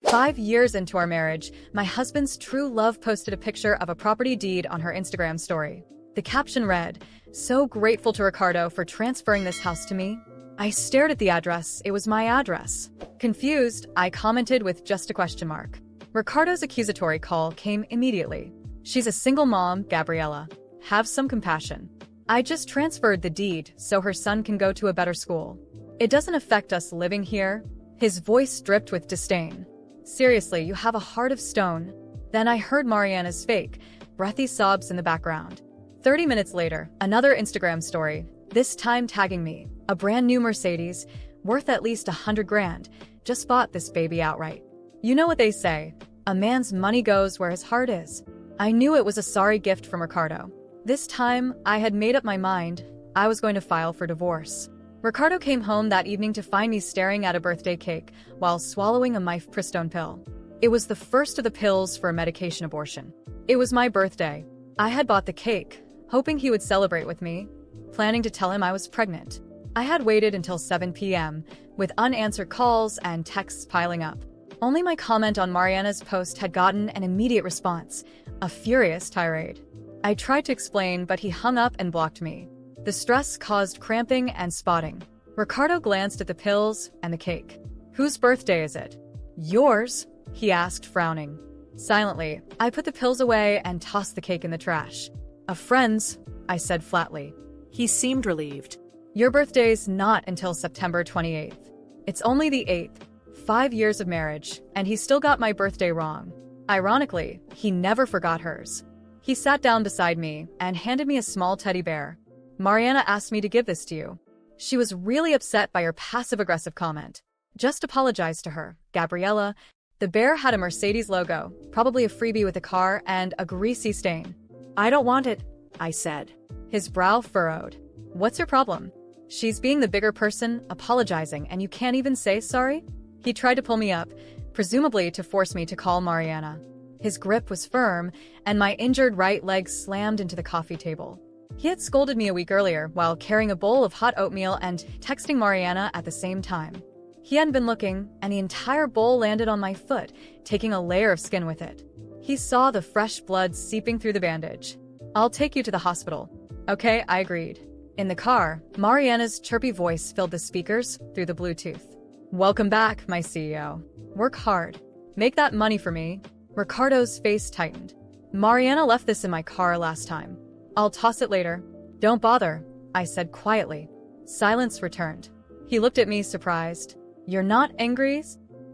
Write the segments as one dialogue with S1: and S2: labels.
S1: 5 years into our marriage, my husband's true love posted a picture of a property deed on her Instagram story. The caption read, "So grateful to Ricardo for transferring this house to me." I stared at the address. It was my address. Confused, I commented with just a question mark. Ricardo's accusatory call came immediately. "She's a single mom, Gabriella. Have some compassion. I just transferred the deed so her son can go to a better school. It doesn't affect us living here." His voice dripped with disdain. "Seriously, you have a heart of stone." Then I heard Mariana's fake, breathy sobs in the background. 30 minutes later, another Instagram story, this time tagging me. "A brand new Mercedes, worth at least 100 grand. Just bought this baby outright." You know what they say, a man's money goes where his heart is. I knew it was a sorry gift from Ricardo. This time, I had made up my mind. I was going to file for divorce. Ricardo came home that evening to find me staring at a birthday cake while swallowing a mifepristone pill. It was the first of the pills for a medication abortion. It was my birthday. I had bought the cake, hoping he would celebrate with me, planning to tell him I was pregnant. I had waited until 7 p.m., with unanswered calls and texts piling up. Only my comment on Mariana's post had gotten an immediate response, a furious tirade. I tried to explain, but he hung up and blocked me. The stress caused cramping and spotting. Ricardo glanced at the pills and the cake. "Whose birthday is it?" "Yours," he asked, frowning. Silently, I put the pills away and tossed the cake in the trash. "A friend's," I said flatly.
S2: He seemed relieved.
S1: "Your birthday's not until September 28th. It's only the 8th. 5 years of marriage, and he still got my birthday wrong." Ironically, he never forgot hers. He sat down beside me and handed me a small teddy bear. "Mariana asked me to give this to you. She was really upset by your passive-aggressive comment. Just apologize to her, Gabriella." The bear had a Mercedes logo, probably a freebie with a car, and a greasy stain.
S2: "I don't want it," I said.
S1: His brow furrowed. "What's your problem? She's being the bigger person, apologizing, and you can't even say sorry?" He tried to pull me up, presumably to force me to call Mariana. His grip was firm, and my injured right leg slammed into the coffee table. He had scolded me a week earlier while carrying a bowl of hot oatmeal and texting Mariana at the same time. He hadn't been looking, and the entire bowl landed on my foot, taking a layer of skin with it. He saw the fresh blood seeping through the bandage. "I'll take you to the hospital." "Okay," I agreed. In the car, Mariana's chirpy voice filled the speakers through the Bluetooth. "Welcome back, my CEO. Work hard. Make that money for me." Ricardo's face tightened. "Mariana left this in my car last time. I'll toss it later." "Don't bother," I said quietly. Silence returned. He looked at me surprised. "You're not angry?"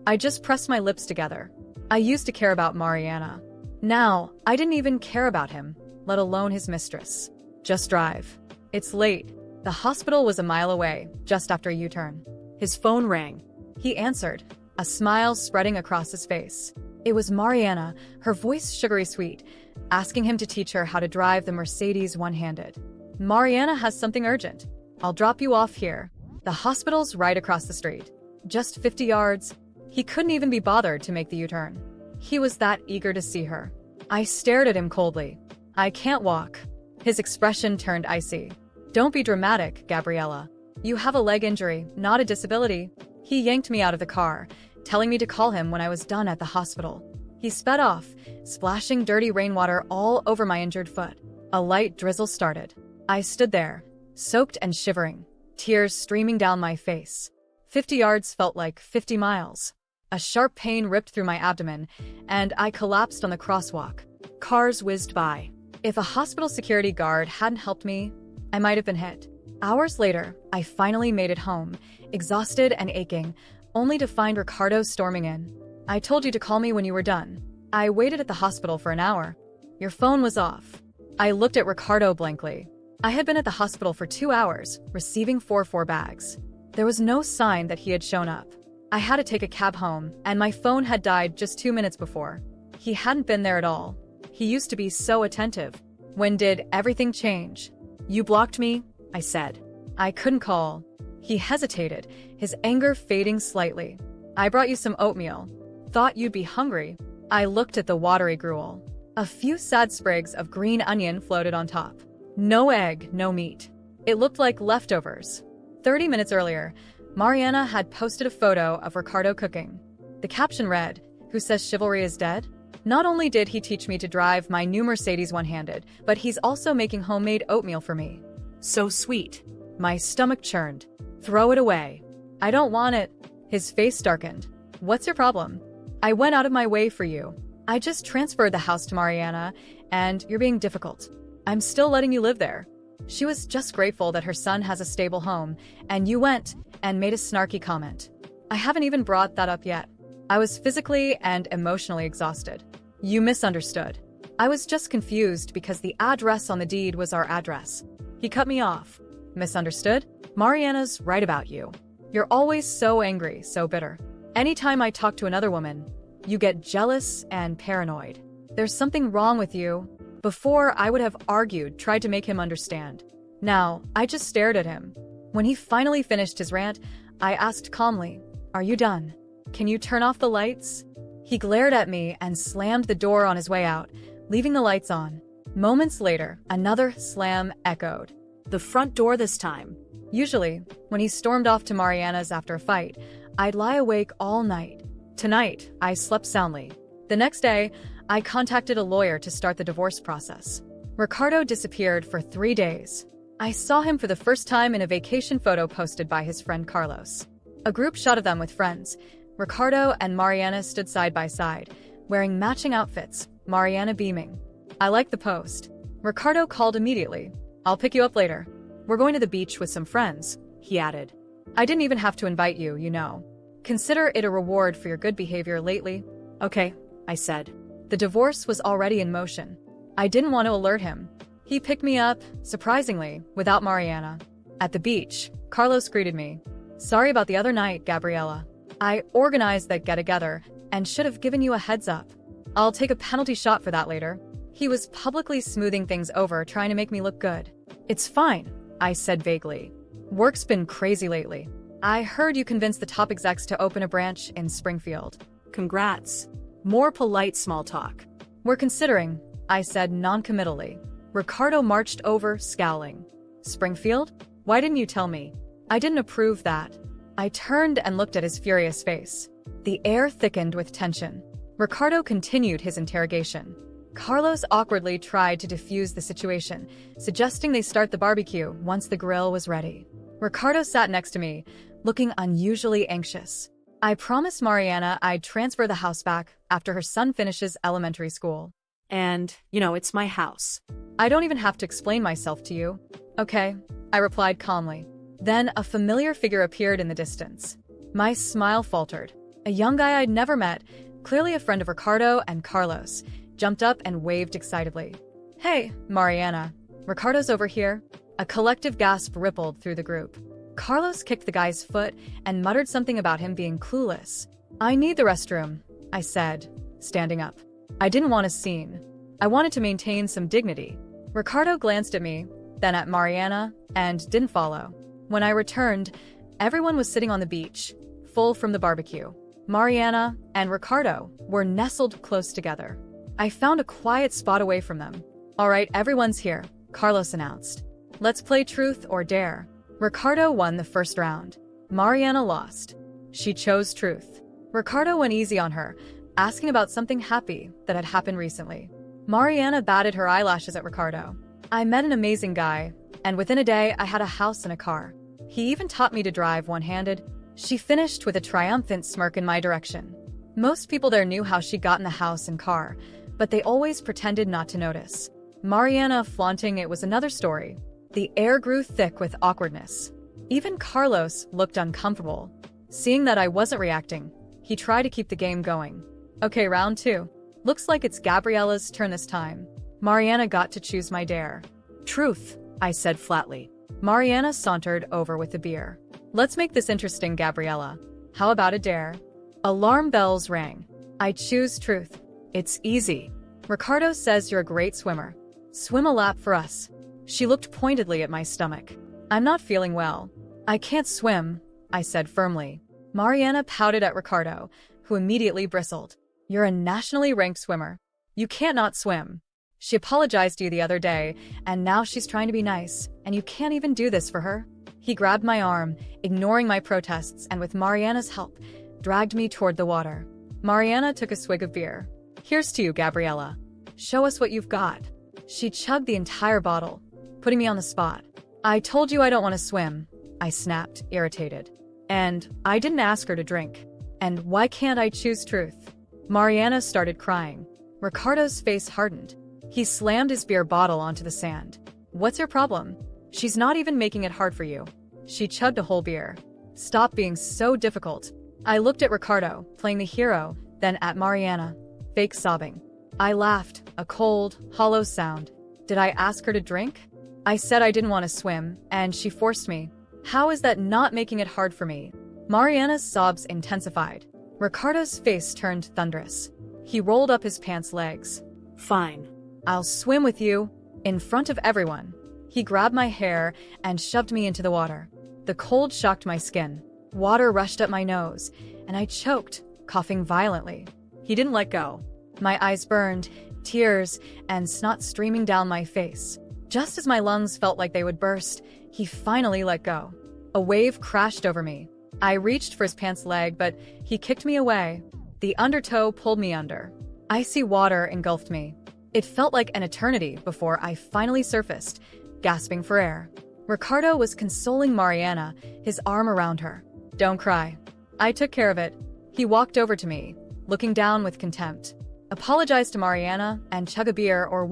S1: I just pressed my lips together. I used to care about Mariana. Now, I didn't even care about him, let alone his mistress. "Just drive. It's late." The hospital was a mile away, just after a U-turn.
S2: His phone rang.
S1: He answered, a smile spreading across his face. It was Mariana, her voice sugary sweet, asking him to teach her how to drive the Mercedes one-handed. "Mariana has something urgent. I'll drop you off here." The hospital's right across the street. Just 50 yards. He couldn't even be bothered to make the U-turn. He was that eager to see her. I stared at him coldly. "I can't walk." His expression turned icy. "Don't be dramatic, Gabriella. You have a leg injury, not a disability." He yanked me out of the car, telling me to call him when I was done at the hospital. He sped off, splashing dirty rainwater all over my injured foot. A light drizzle started. I stood there, soaked and shivering, tears streaming down my face. 50 yards felt like 50 miles. A sharp pain ripped through my abdomen, and I collapsed on the crosswalk. Cars whizzed by. If a hospital security guard hadn't helped me, I might have been hit. Hours later, I finally made it home, exhausted and aching, only to find Ricardo storming in. "I told you to call me when you were done." I waited at the hospital for an hour. "Your phone was off." I looked at Ricardo blankly. I had been at the hospital for 2 hours, receiving 4 bags. There was no sign that he had shown up. I had to take a cab home, and my phone had died just 2 minutes before. He hadn't been there at all. He used to be so attentive. "When did everything change?" "You blocked me," I said. "I couldn't call." He hesitated, his anger fading slightly. "I brought you some oatmeal. Thought you'd be hungry." I looked at the watery gruel. A few sad sprigs of green onion floated on top. No egg, no meat. It looked like leftovers. 30 minutes earlier, Mariana had posted a photo of Ricardo cooking. The caption read, who says chivalry is dead? Not only did he teach me to drive my new Mercedes one-handed, but he's also making homemade oatmeal for me.
S2: So sweet.
S1: My stomach churned. Throw it away. I don't want it. His face darkened. What's your problem? I went out of my way for you. I just transferred the house to Mariana, and you're being difficult. I'm still letting you live there. She was just grateful that her son has a stable home, and you went and made a snarky comment. I haven't even brought that up yet. I was physically and emotionally exhausted. You misunderstood. I was just confused because the address on the deed was our address. He cut me off. Misunderstood? Mariana's right about you. You're always so angry, so bitter. Anytime I talk to another woman, you get jealous and paranoid. There's something wrong with you. Before, I would have argued, tried to make him understand. Now, I just stared at him. When he finally finished his rant, I asked calmly, "Are you done? Can you turn off the lights?" He glared at me and slammed the door on his way out, leaving the lights on. Moments later, another slam echoed.
S2: The front door this time.
S1: Usually, when he stormed off to Mariana's after a fight, I'd lie awake all night. Tonight, I slept soundly. The next day, I contacted a lawyer to start the divorce process. Ricardo disappeared for 3 days. I saw him for the first time in a vacation photo posted by his friend Carlos. A group shot of them with friends. Ricardo and Mariana stood side by side, wearing matching outfits, Mariana beaming. I liked the post. Ricardo called immediately. "I'll pick you up later. We're going to the beach with some friends," he added. "I didn't even have to invite you, you know. Consider it a reward for your good behavior lately."
S2: Okay, I said.
S1: The divorce was already in motion. I didn't want to alert him. He picked me up, surprisingly, without Mariana. At the beach, Carlos greeted me. "Sorry about the other night, Gabriella. I organized that get-together and should have given you a heads up. I'll take a penalty shot for that later." He was publicly smoothing things over, trying to make me look good. "It's fine," I said vaguely. "Work's been crazy lately. I heard you convinced the top execs to open a branch in Springfield."
S2: Congrats. More polite small talk.
S1: "We're considering," I said non-committally. Ricardo marched over, scowling. "Springfield? Why didn't you tell me?" I didn't approve that. I turned and looked at his furious face. The air thickened with tension. Ricardo continued his interrogation. Carlos awkwardly tried to defuse the situation, suggesting they start the barbecue once the grill was ready. Ricardo sat next to me, looking unusually anxious. I promised Mariana I'd transfer the house back after her son finishes elementary school.
S2: And, it's my house.
S1: I don't even have to explain myself to you. Okay, I replied calmly. Then a familiar figure appeared in the distance. My smile faltered. A young guy I'd never met, clearly a friend of Ricardo and Carlos, jumped up and waved excitedly. "Hey, Mariana. Ricardo's over here." A collective gasp rippled through the group. Carlos kicked the guy's foot and muttered something about him being clueless. "I need the restroom," I said, standing up. I didn't want a scene. I wanted to maintain some dignity. Ricardo glanced at me, then at Mariana, and didn't follow. When I returned, everyone was sitting on the beach, full from the barbecue. Mariana and Ricardo were nestled close together. I found a quiet spot away from them. "All right, everyone's here," Carlos announced. "Let's play truth or dare." Ricardo won the first round. Mariana lost. She chose truth. Ricardo went easy on her, asking about something happy that had happened recently. Mariana batted her eyelashes at Ricardo. I met an amazing guy, and within a day I had a house and a car. He even taught me to drive one-handed. She finished with a triumphant smirk in my direction. Most people there knew how she got in the house and car, but they always pretended not to notice. Mariana flaunting it was another story. The air grew thick with awkwardness. Even Carlos looked uncomfortable. Seeing that I wasn't reacting, he tried to keep the game going. Okay, round 2. Looks like it's Gabriella's turn this time. Mariana got to choose my dare.
S2: Truth, I said flatly.
S1: Mariana sauntered over with the beer. Let's make this interesting, Gabriella. How about a dare? Alarm bells rang. I choose truth. It's easy. Ricardo says you're a great swimmer. Swim a lap for us. She looked pointedly at my stomach. I'm not feeling well. I can't swim, I said firmly. Mariana pouted at Ricardo, who immediately bristled. You're a nationally ranked swimmer. You can't not swim. She apologized to you the other day, and now she's trying to be nice, and you can't even do this for her? He grabbed my arm, ignoring my protests, and with Mariana's help, dragged me toward the water. Mariana took a swig of beer. Here's to you, Gabriella. Show us what you've got. She chugged the entire bottle, putting me on the spot. I told you I don't want to swim, I snapped, irritated. And I didn't ask her to drink. And why can't I choose truth? Mariana started crying. Ricardo's face hardened. He slammed his beer bottle onto the sand. What's your problem? She's not even making it hard for you. She chugged a whole beer. Stop being so difficult. I looked at Ricardo, playing the hero, then at Mariana, fake sobbing. I laughed, a cold, hollow sound. Did I ask her to drink? I said I didn't want to swim, and she forced me. How is that not making it hard for me? Mariana's sobs intensified. Ricardo's face turned thunderous. He rolled up his pants legs.
S2: Fine.
S1: I'll swim with you, in front of everyone. He grabbed my hair and shoved me into the water. The cold shocked my skin. Water rushed up my nose, and I choked, coughing violently. He didn't let go. My eyes burned, tears and snot streaming down my face. Just as my lungs felt like they would burst, he finally let go. A wave crashed over me. I reached for his pants leg, but he kicked me away. The undertow pulled me under. Icy water engulfed me. It felt like an eternity before I finally surfaced, gasping for air. Ricardo was consoling Mariana, his arm around her. Don't cry. I took care of it. He walked over to me, looking down with contempt. Apologize to Mariana and chug a beer or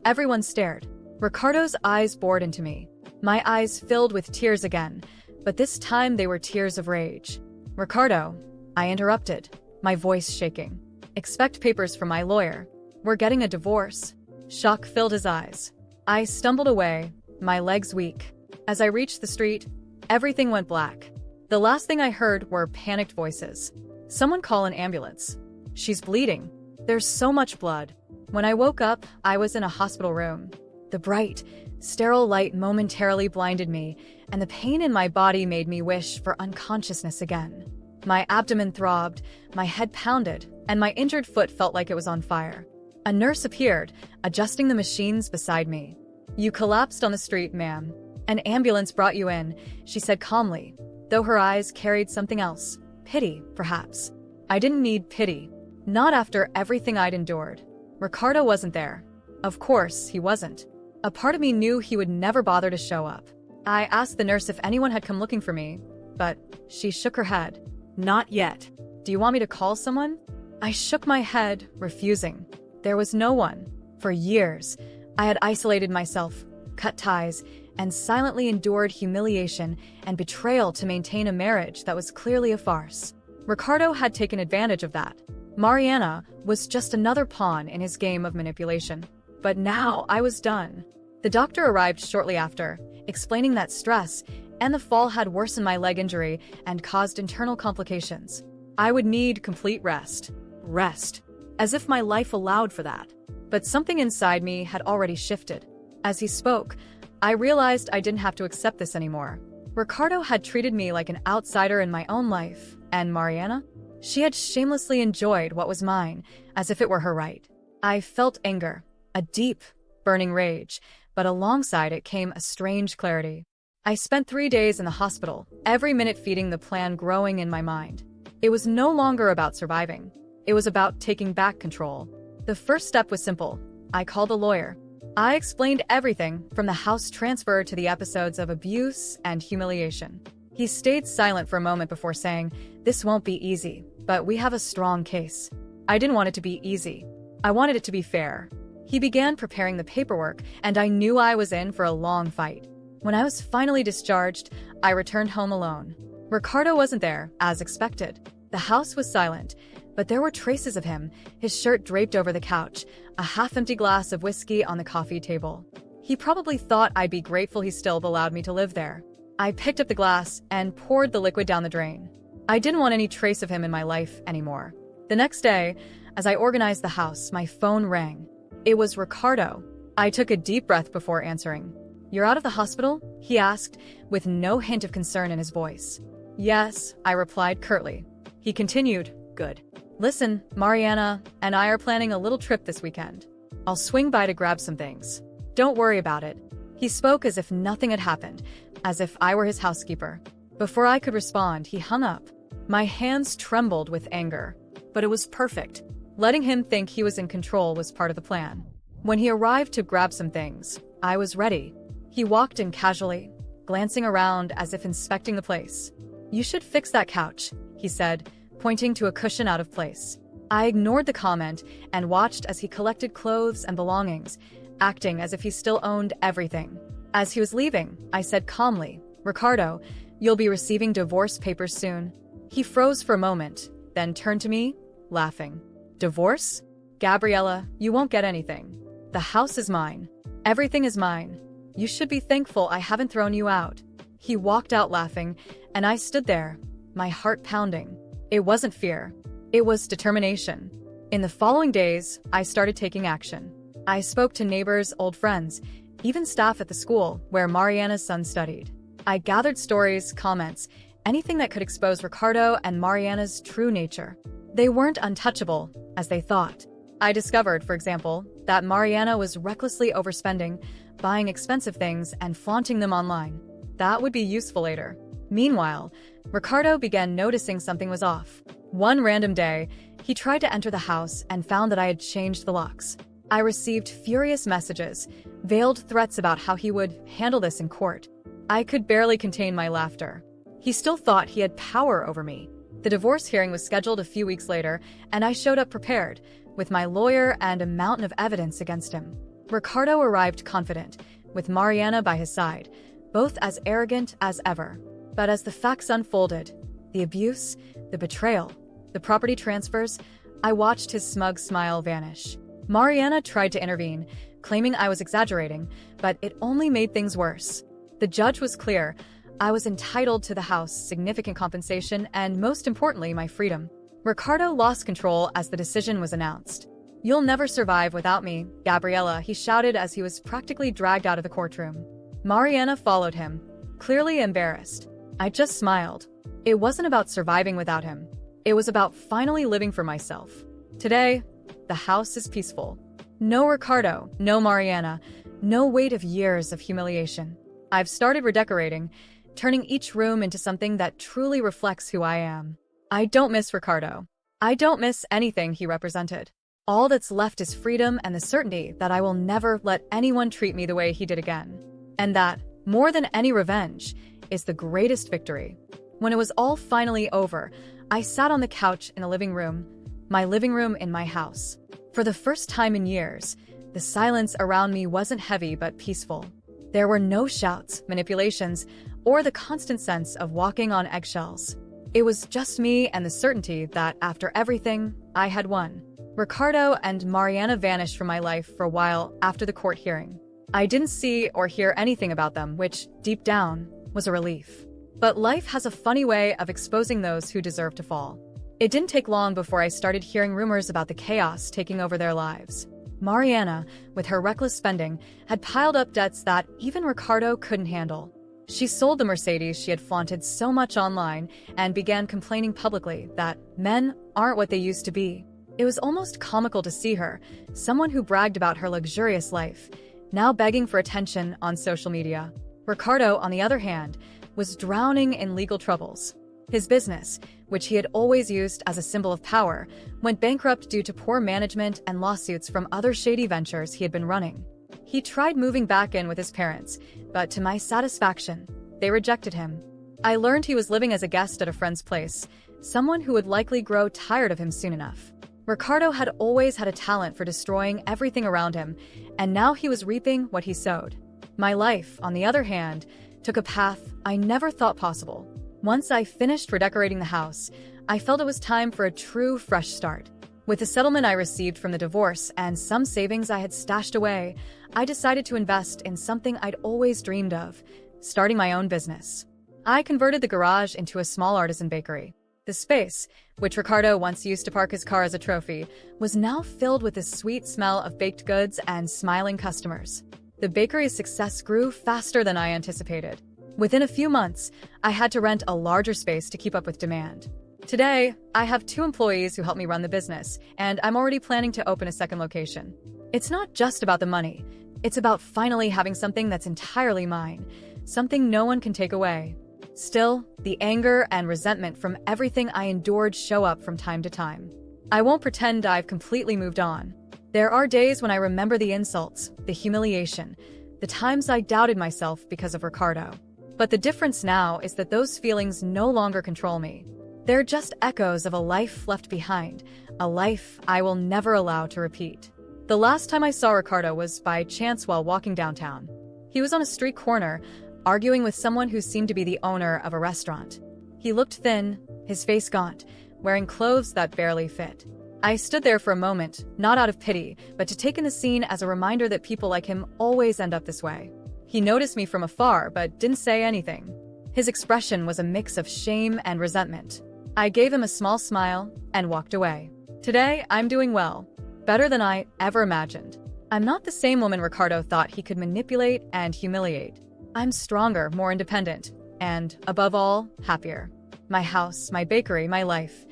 S1: everyone stared. Ricardo's eyes bored into me. My eyes filled with tears again, but this time they were tears of rage. Ricardo, I interrupted, my voice shaking. Expect papers from my lawyer. We're getting a divorce. Shock filled his eyes. I stumbled away, my legs weak. As I reached the street, everything went black. The last thing I heard were panicked voices. Someone call an ambulance. She's bleeding. There's so much blood. When I woke up, I was in a hospital room. The bright, sterile light momentarily blinded me, and the pain in my body made me wish for unconsciousness again. My abdomen throbbed, my head pounded, and my injured foot felt like it was on fire. A nurse appeared, adjusting the machines beside me. You collapsed on the street, ma'am. An ambulance brought you in, she said calmly, though her eyes carried something else. Pity, perhaps. I didn't need pity. Not after everything I'd endured. Ricardo wasn't there. Of course, he wasn't. A part of me knew he would never bother to show up. I asked the nurse if anyone had come looking for me, but she shook her head. Not yet. Do you want me to call someone? I shook my head, refusing. There was no one. For years, I had isolated myself, cut ties, and silently endured humiliation and betrayal to maintain a marriage that was clearly a farce. Ricardo had taken advantage of that. Mariana was just another pawn in his game of manipulation. But now I was done. The doctor arrived shortly after, explaining that stress and the fall had worsened my leg injury and caused internal complications. I would need complete rest. Rest. As if my life allowed for that. But something inside me had already shifted. As he spoke, I realized I didn't have to accept this anymore. Ricardo had treated me like an outsider in my own life, and Mariana? She had shamelessly enjoyed what was mine, as if it were her right. I felt anger, a deep, burning rage, but alongside it came a strange clarity. I spent 3 days in the hospital, every minute feeding the plan growing in my mind. It was no longer about surviving. It was about taking back control. The first step was simple. I called a lawyer. I explained everything from the house transfer to the episodes of abuse and humiliation. He stayed silent for a moment before saying, "This won't be easy, but we have a strong case." I didn't want it to be easy. I wanted it to be fair. He began preparing the paperwork, and I knew I was in for a long fight. When I was finally discharged, I returned home alone. Ricardo wasn't there, as expected. The house was silent, but there were traces of him, his shirt draped over the couch, a half-empty glass of whiskey on the coffee table. He probably thought I'd be grateful he still allowed me to live there. I picked up the glass and poured the liquid down the drain. I didn't want any trace of him in my life anymore. The next day, as I organized the house, my phone rang. It was Ricardo. I took a deep breath before answering. "You're out of the hospital?" he asked, with no hint of concern in his voice. "Yes," I replied curtly. He continued, "Good. Listen, Mariana and I are planning a little trip this weekend. I'll swing by to grab some things. Don't worry about it." He spoke as if nothing had happened, as if I were his housekeeper. Before I could respond, he hung up. My hands trembled with anger.
S2: but it was perfect.
S1: Letting him think he was in control was part of the plan. When he arrived to grab some things, I was ready. He walked in casually, glancing around as if inspecting the place. "You should fix that couch," he said, pointing to a cushion out of place. I ignored the comment and watched as he collected clothes and belongings, acting as if he still owned everything. As he was leaving, I said calmly, "Ricardo, you'll be receiving divorce papers soon." He froze for a moment, then turned to me, laughing. "Divorce? Gabriella, you won't get anything. The house is mine. Everything is mine. You should be thankful I haven't thrown you out." He walked out laughing, and I stood there, my heart pounding. It wasn't fear. It was determination. In the following days, I started taking action. I spoke to neighbors, old friends, even staff at the school where Mariana's son studied. I gathered stories, comments, anything that could expose Ricardo and Mariana's true nature. They weren't untouchable, as they thought. I discovered, for example, that Mariana was recklessly overspending, buying expensive things and flaunting them online. That would be useful later. Meanwhile, Ricardo began noticing something was off. One random day, he tried to enter the house and found that I had changed the locks. I received furious messages, veiled threats about how he would handle this in court. I could barely contain my laughter. He still thought he had power over me. The divorce hearing was scheduled a few weeks later, and I showed up prepared, with my lawyer and a mountain of evidence against him. Ricardo arrived confident, with Mariana by his side, both as arrogant as ever. But as the facts unfolded, the abuse, the betrayal, the property transfers, I watched his smug smile vanish. Mariana tried to intervene, claiming I was exaggerating, but it only made things worse. The judge was clear. I was entitled to the house, significant compensation, and most importantly, my freedom. Ricardo lost control as the decision was announced. "You'll never survive without me, Gabriella," he shouted as he was practically dragged out of the courtroom. Mariana followed him, clearly embarrassed. I just smiled. It wasn't about surviving without him. It was about finally living for myself. Today, the house is peaceful. No Ricardo, no Mariana, no weight of years of humiliation. I've started redecorating, turning each room into something that truly reflects who I am. I don't miss Ricardo. I don't miss anything he represented. All that's left is freedom and the certainty that I will never let anyone treat me the way he did again. And that, more than any revenge, is the greatest victory. When it was all finally over, I sat on the couch in the living room, my living room in my house. For the first time in years, the silence around me wasn't heavy but peaceful. There were no shouts, manipulations, or the constant sense of walking on eggshells. It was just me and the certainty that, after everything, I had won. Ricardo and Mariana vanished from my life for a while after the court hearing. I didn't see or hear anything about them, which, deep down, was a relief. But life has a funny way of exposing those who deserve to fall. It didn't take long before I started hearing rumors about the chaos taking over their lives. Mariana, with her reckless spending, had piled up debts that even Ricardo couldn't handle. She sold the Mercedes she had flaunted so much online and began complaining publicly that men aren't what they used to be. It was almost comical to see her, someone who bragged about her luxurious life, now begging for attention on social media. Ricardo, on the other hand, was drowning in legal troubles. His business, which he had always used as a symbol of power, went bankrupt due to poor management and lawsuits from other shady ventures he had been running. He tried moving back in with his parents, but to my satisfaction, they rejected him. I learned he was living as a guest at a friend's place, someone who would likely grow tired of him soon enough. Ricardo had always had a talent for destroying everything around him, and now he was reaping what he sowed. My life, on the other hand, took a path I never thought possible. Once I finished redecorating the house, I felt it was time for a true fresh start. With the settlement I received from the divorce and some savings I had stashed away, I decided to invest in something I'd always dreamed of, starting my own business. I converted the garage into a small artisan bakery. The space, which Ricardo once used to park his car as a trophy, was now filled with the sweet smell of baked goods and smiling customers. The bakery's success grew faster than I anticipated. Within a few months, I had to rent a larger space to keep up with demand. Today, I have 2 employees who help me run the business, and I'm already planning to open a second location. It's not just about the money. It's about finally having something that's entirely mine, something no one can take away. Still, the anger and resentment from everything I endured show up from time to time. I won't pretend I've completely moved on. There are days when I remember the insults, the humiliation, the times I doubted myself because of Ricardo. But the difference now is that those feelings no longer control me. They're just echoes of a life left behind, a life I will never allow to repeat. The last time I saw Ricardo was by chance while walking downtown. He was on a street corner, arguing with someone who seemed to be the owner of a restaurant. He looked thin, his face gaunt, wearing clothes that barely fit. I stood there for a moment, not out of pity, but to take in the scene as a reminder that people like him always end up this way. He noticed me from afar, but didn't say anything. His expression was a mix of shame and resentment. I gave him a small smile and walked away. Today, I'm doing well, better than I ever imagined. I'm not the same woman Ricardo thought he could manipulate and humiliate. I'm stronger, more independent, and, above all, happier. My house, my bakery, my life.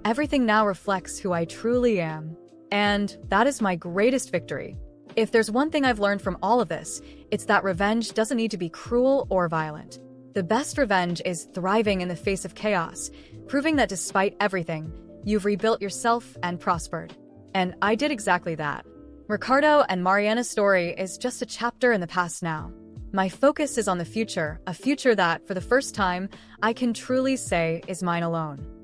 S1: Everything now reflects who I truly am. And that is my greatest victory. If there's one thing I've learned from all of this, it's that revenge doesn't need to be cruel or violent. The best revenge is thriving in the face of chaos, proving that despite everything, you've rebuilt yourself and prospered. And I did exactly that. Ricardo and Mariana's story is just a chapter in the past now. My focus is on the future, a future that, for the first time, I can truly say is mine alone.